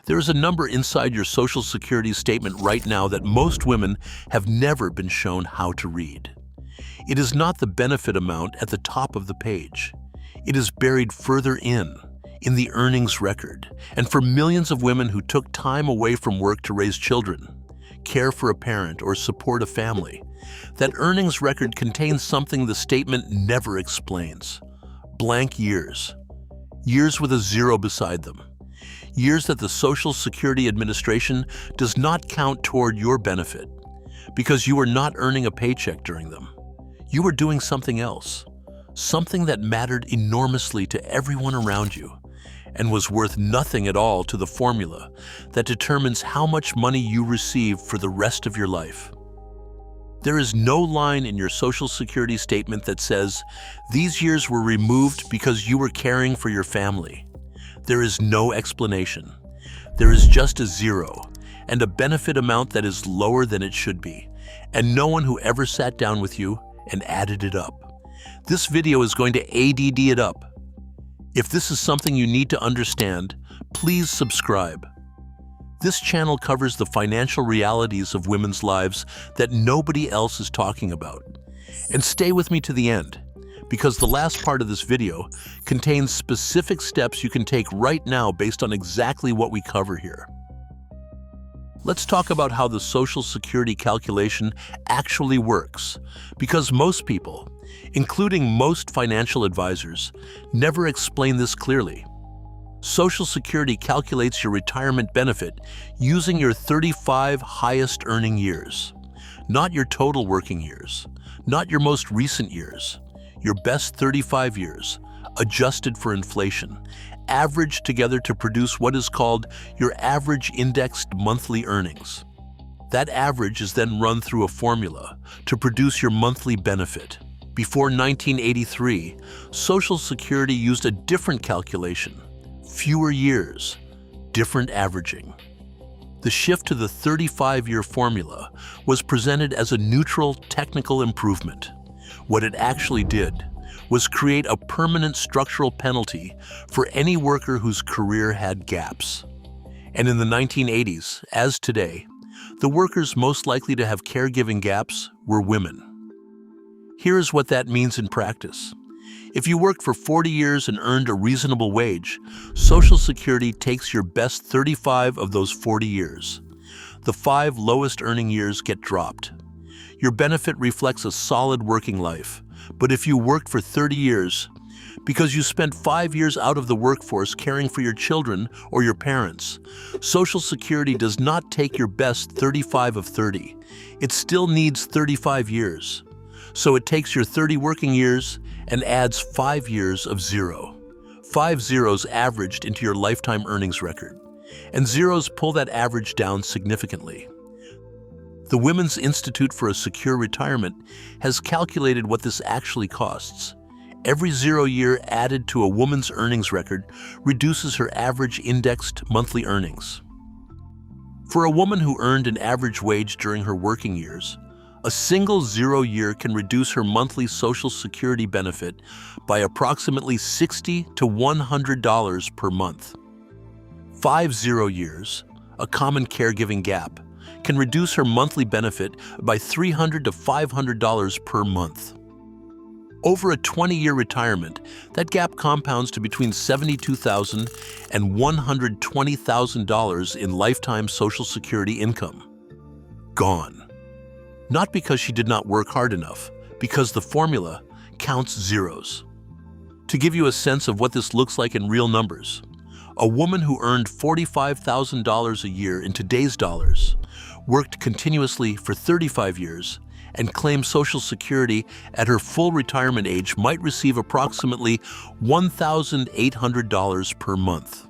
There is a number inside your Social Security statement right now that most women have never been shown how to read. It is not the benefit amount at the top of the page. It is buried further in the earnings record. And for millions of women who took time away from work to raise children, care for a parent, or support a family, that earnings record contains something the statement never explains. Blank years. Years with a zero beside them. Years that the Social Security Administration does not count toward your benefit because you were not earning a paycheck during them. You were doing something else, something that mattered enormously to everyone around you and was worth nothing at all to the formula that determines how much money you receive for the rest of your life. There is no line in your Social Security statement that says, "These years were removed because you were caring for your family." There is no explanation. There is just a zero and a benefit amount that is lower than it should be, and no one who ever sat down with you and added it up. This video is going to ADD it up. If this is something you need to understand, please subscribe. This channel covers the financial realities of women's lives that nobody else is talking about. And stay with me to the end, because the last part of this video contains specific steps you can take right now based on exactly what we cover here. Let's talk about how the Social Security calculation actually works, because most people, including most financial advisors, never explain this clearly. Social Security calculates your retirement benefit using your 35 highest earning years, not your total working years, not your most recent years, your best 35 years, adjusted for inflation, averaged together to produce what is called your average indexed monthly earnings. That average is then run through a formula to produce your monthly benefit. Before 1983, Social Security used a different calculation. Fewer years, different averaging. The shift to the 35-year formula was presented as a neutral technical improvement. What it actually did was create a permanent structural penalty for any worker whose career had gaps. And in the 1980s, as today, the workers most likely to have caregiving gaps were women. Here is what that means in practice. If you worked for 40 years and earned a reasonable wage, Social Security takes your best 35 of those 40 years. The 5 lowest earning years get dropped. Your benefit reflects a solid working life, but if you worked for 30 years, because you spent 5 years out of the workforce caring for your children or your parents, Social Security does not take your best 35 of 30. It still needs 35 years. So it takes your 30 working years and adds 5 years of zero. 5 zeros averaged into your lifetime earnings record, and zeros pull that average down significantly. The Women's Institute for a Secure Retirement has calculated what this actually costs. Every 0 year added to a woman's earnings record reduces her average indexed monthly earnings. For a woman who earned an average wage during her working years, a single 0 year can reduce her monthly Social Security benefit by approximately $60 to $100 per month. 5 0 years, a common caregiving gap, can reduce her monthly benefit by $300 to $500 per month. Over a 20-year retirement, that gap compounds to between $72,000 and $120,000 in lifetime Social Security income. Gone. Not because she did not work hard enough, because the formula counts zeros. To give you a sense of what this looks like in real numbers, a woman who earned $45,000 a year in today's dollars, worked continuously for 35 years, and claimed Social Security at her full retirement age might receive approximately $1,800 per month.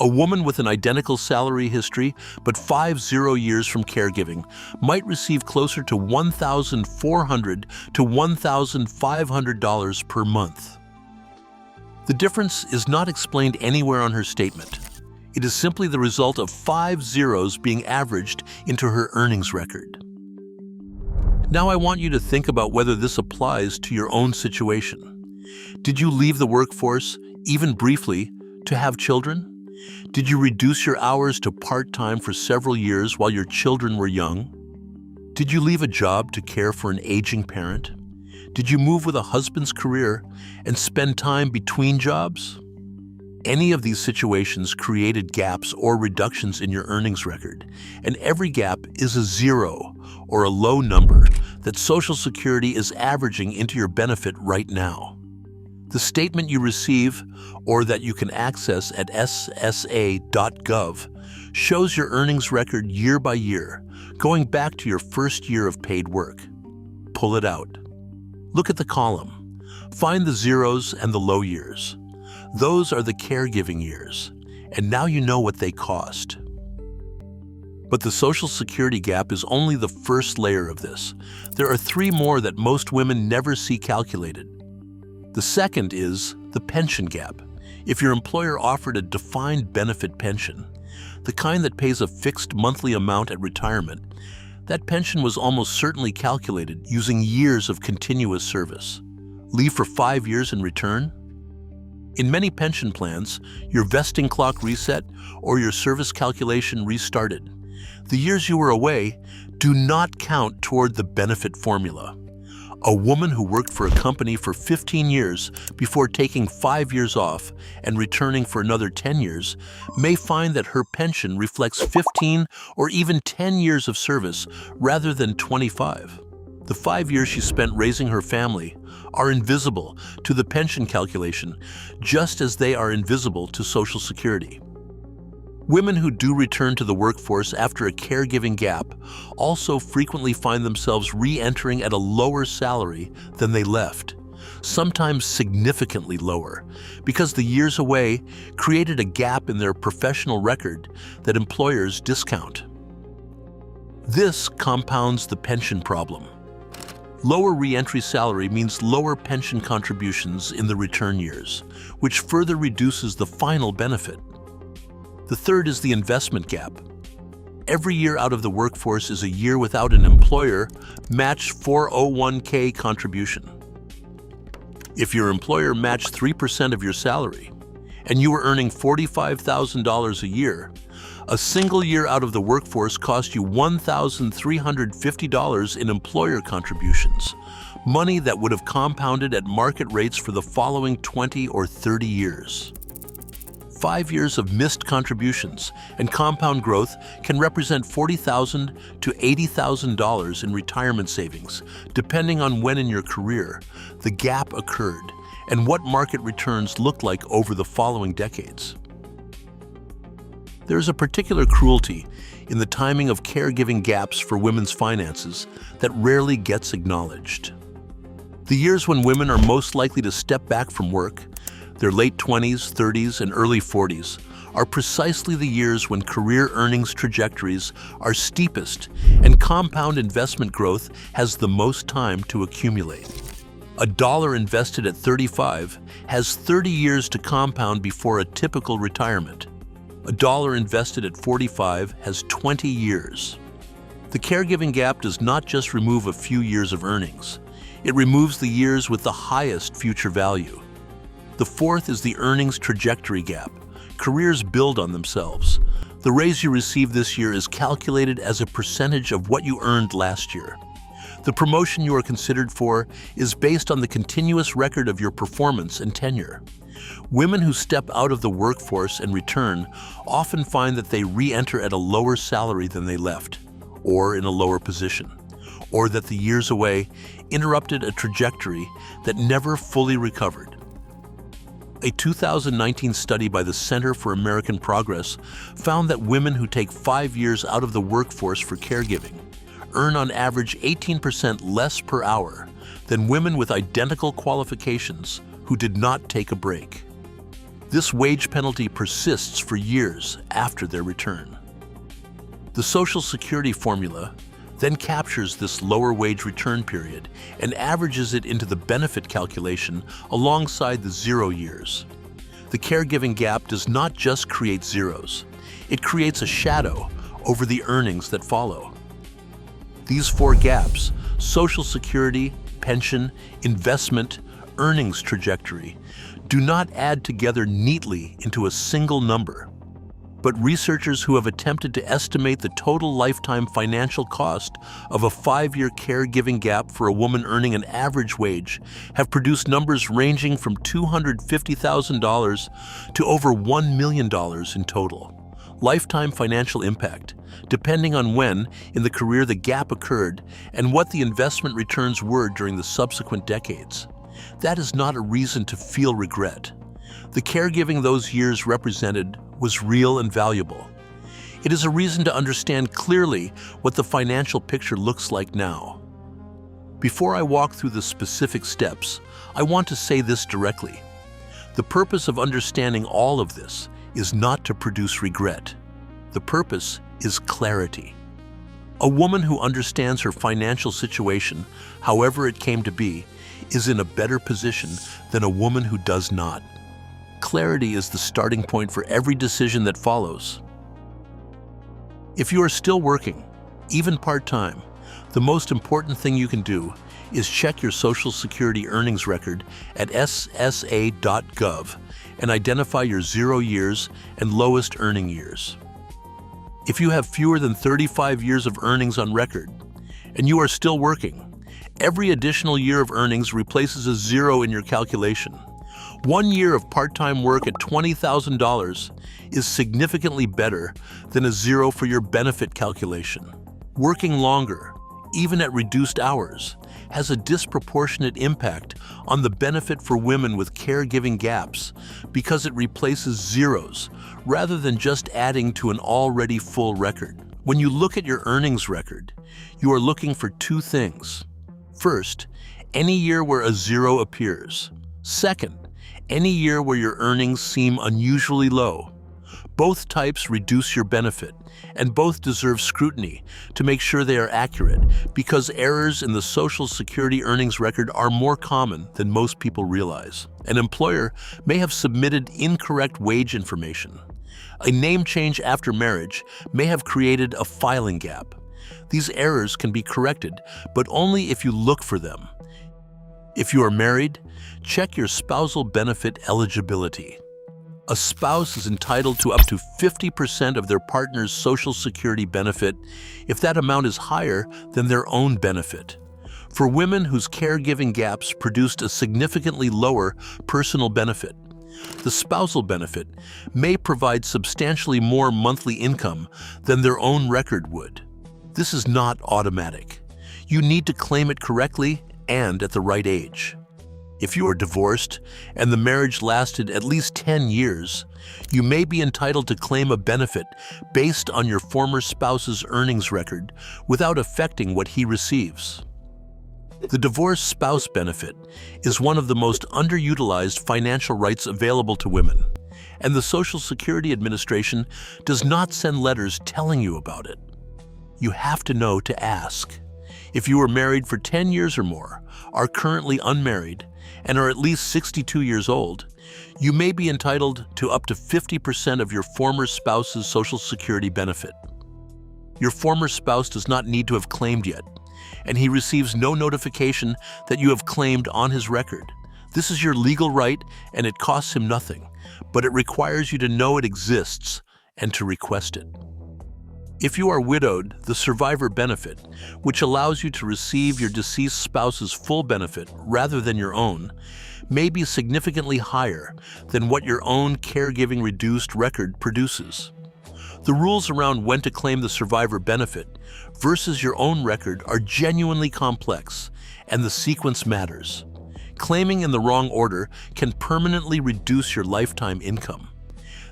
A woman with an identical salary history but 5 0 years from caregiving might receive closer to $1,400 to $1,500 per month. The difference is not explained anywhere on her statement. It is simply the result of 5 zeros being averaged into her earnings record. Now I want you to think about whether this applies to your own situation. Did you leave the workforce, even briefly, to have children? Did you reduce your hours to part-time for several years while your children were young? Did you leave a job to care for an aging parent? Did you move with a husband's career and spend time between jobs? Any of these situations created gaps or reductions in your earnings record, and every gap is a zero or a low number that Social Security is averaging into your benefit right now. The statement you receive or that you can access at ssa.gov shows your earnings record year by year, going back to your first year of paid work. Pull it out. Look at the column. Find the zeros and the low years. Those are the caregiving years, and now you know what they cost. But the Social Security gap is only the first layer of this. There are three more that most women never see calculated. The second is the pension gap. If your employer offered a defined benefit pension, the kind that pays a fixed monthly amount at retirement, that pension was almost certainly calculated using years of continuous service. Leave for 5 years in return? In many pension plans, your vesting clock reset or your service calculation restarted. The years you were away do not count toward the benefit formula. A woman who worked for a company for 15 years before taking 5 years off and returning for another 10 years may find that her pension reflects 15 or even 10 years of service rather than 25. The 5 years she spent raising her family are invisible to the pension calculation, just as they are invisible to Social Security. Women who do return to the workforce after a caregiving gap also frequently find themselves re-entering at a lower salary than they left, sometimes significantly lower, because the years away created a gap in their professional record that employers discount. This compounds the pension problem. Lower re-entry salary means lower pension contributions in the return years, which further reduces the final benefit. The third is the investment gap. Every year out of the workforce is a year without an employer-matched 401k contribution. If your employer matched 3% of your salary, and you were earning $45,000 a year, a single year out of the workforce cost you $1,350 in employer contributions, money that would have compounded at market rates for the following 20 or 30 years. 5 years of missed contributions and compound growth can represent $40,000 to $80,000 in retirement savings, depending on when in your career the gap occurred and what market returns looked like over the following decades. There is a particular cruelty in the timing of caregiving gaps for women's finances that rarely gets acknowledged. The years when women are most likely to step back from work, their late 20s, 30s, and early 40s, are precisely the years when career earnings trajectories are steepest and compound investment growth has the most time to accumulate. A dollar invested at 35 has 30 years to compound before a typical retirement. A dollar invested at 45 has 20 years. The caregiving gap does not just remove a few years of earnings. It removes the years with the highest future value. The fourth is the earnings trajectory gap. Careers build on themselves. The raise you receive this year is calculated as a percentage of what you earned last year. The promotion you are considered for is based on the continuous record of your performance and tenure. Women who step out of the workforce and return often find that they re-enter at a lower salary than they left, or in a lower position, or that the years away interrupted a trajectory that never fully recovered. A 2019 study by the Center for American Progress found that women who take 5 years out of the workforce for caregiving earn on average 18% less per hour than women with identical qualifications who did not take a break. This wage penalty persists for years after their return. The Social Security formula then captures this lower wage return period and averages it into the benefit calculation alongside the 0 years. The caregiving gap does not just create zeros, it creates a shadow over the earnings that follow. These 4 gaps, Social Security, pension, investment, earnings trajectory, do not add together neatly into a single number. but researchers who have attempted to estimate the total lifetime financial cost of a 5-year caregiving gap for a woman earning an average wage have produced numbers ranging from $250,000 to over $1 million in total. Lifetime financial impact, depending on when in the career the gap occurred and what the investment returns were during the subsequent decades. That is not a reason to feel regret. The caregiving those years represented was real and valuable. It is a reason to understand clearly what the financial picture looks like now. Before I walk through the specific steps, I want to say this directly. The purpose of understanding all of this is not to produce regret. The purpose is clarity. A woman who understands her financial situation, however it came to be, is in a better position than a woman who does not. Clarity is the starting point for every decision that follows. If you are still working, even part-time, the most important thing you can do is check your Social Security earnings record at ssa.gov and identify your 0 years and lowest earning years. If you have fewer than 35 years of earnings on record and you are still working, every additional year of earnings replaces a 0 in your calculation. 1 year of part-time work at $20,000 is significantly better than a 0 for your benefit calculation. Working longer, even at reduced hours, has a disproportionate impact on the benefit for women with caregiving gaps because it replaces zeros rather than just adding to an already full record. When you look at your earnings record, you are looking for 2 things. First, any year where a 0 appears. Second, any year where your earnings seem unusually low. Both types reduce your benefit, and both deserve scrutiny to make sure they are accurate, because errors in the Social Security earnings record are more common than most people realize. An employer may have submitted incorrect wage information. A name change after marriage may have created a filing gap. These errors can be corrected, but only if you look for them. If you are married, check your spousal benefit eligibility. A spouse is entitled to up to 50% of their partner's Social Security benefit if that amount is higher than their own benefit. For women whose caregiving gaps produced a significantly lower personal benefit, the spousal benefit may provide substantially more monthly income than their own record would. This is not automatic. You need to claim it correctly and at the right age. If you are divorced and the marriage lasted at least 10 years, you may be entitled to claim a benefit based on your former spouse's earnings record without affecting what he receives. The divorced spouse benefit is one of the most underutilized financial rights available to women, and the Social Security Administration does not send letters telling you about it. You have to know to ask. If you were married for 10 years or more, are currently unmarried, and are at least 62 years old, you may be entitled to up to 50% of your former spouse's Social Security benefit. Your former spouse does not need to have claimed yet, and he receives no notification that you have claimed on his record. This is your legal right, and it costs him nothing, but it requires you to know it exists and to request it. If you are widowed, the survivor benefit, which allows you to receive your deceased spouse's full benefit rather than your own, may be significantly higher than what your own caregiving reduced record produces. The rules around when to claim the survivor benefit versus your own record are genuinely complex, and the sequence matters. Claiming in the wrong order can permanently reduce your lifetime income.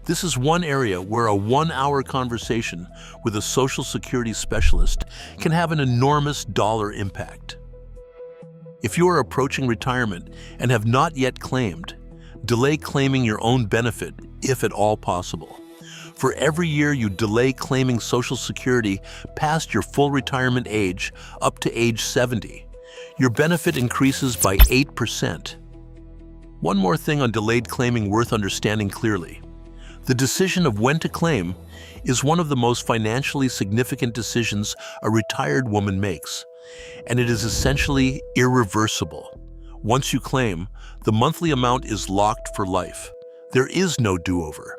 This is one area where a 1-hour conversation with a Social Security specialist can have an enormous dollar impact. If you are approaching retirement and have not yet claimed, delay claiming your own benefit if at all possible. For every year you delay claiming Social Security past your full retirement age up to age 70, your benefit increases by 8%. One more thing on delayed claiming worth understanding clearly. The decision of when to claim is one of the most financially significant decisions a retired woman makes, and it is essentially irreversible. Once you claim, the monthly amount is locked for life. There is no do-over.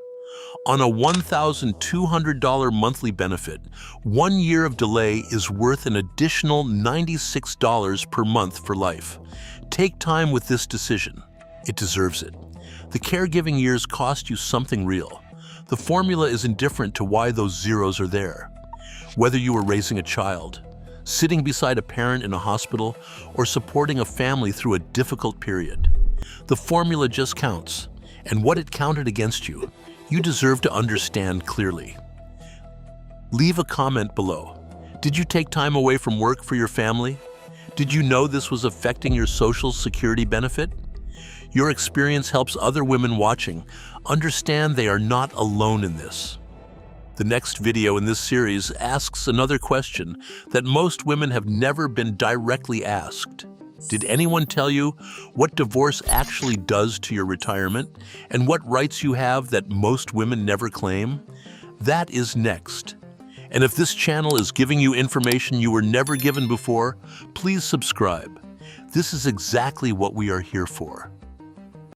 On a $1,200 monthly benefit, 1 year of delay is worth an additional $96 per month for life. Take time with this decision. It deserves it. The caregiving years cost you something real. The formula is indifferent to why those zeros are there. Whether you are raising a child, sitting beside a parent in a hospital, or supporting a family through a difficult period, the formula just counts. And what it counted against you, you deserve to understand clearly. Leave a comment below. Did you take time away from work for your family? Did you know this was affecting your Social Security benefit? Your experience helps other women watching understand they are not alone in this. The next video in this series asks another question that most women have never been directly asked. Did anyone tell you what divorce actually does to your retirement and what rights you have that most women never claim? That is next. And if this channel is giving you information you were never given before, please subscribe. This is exactly what we are here for.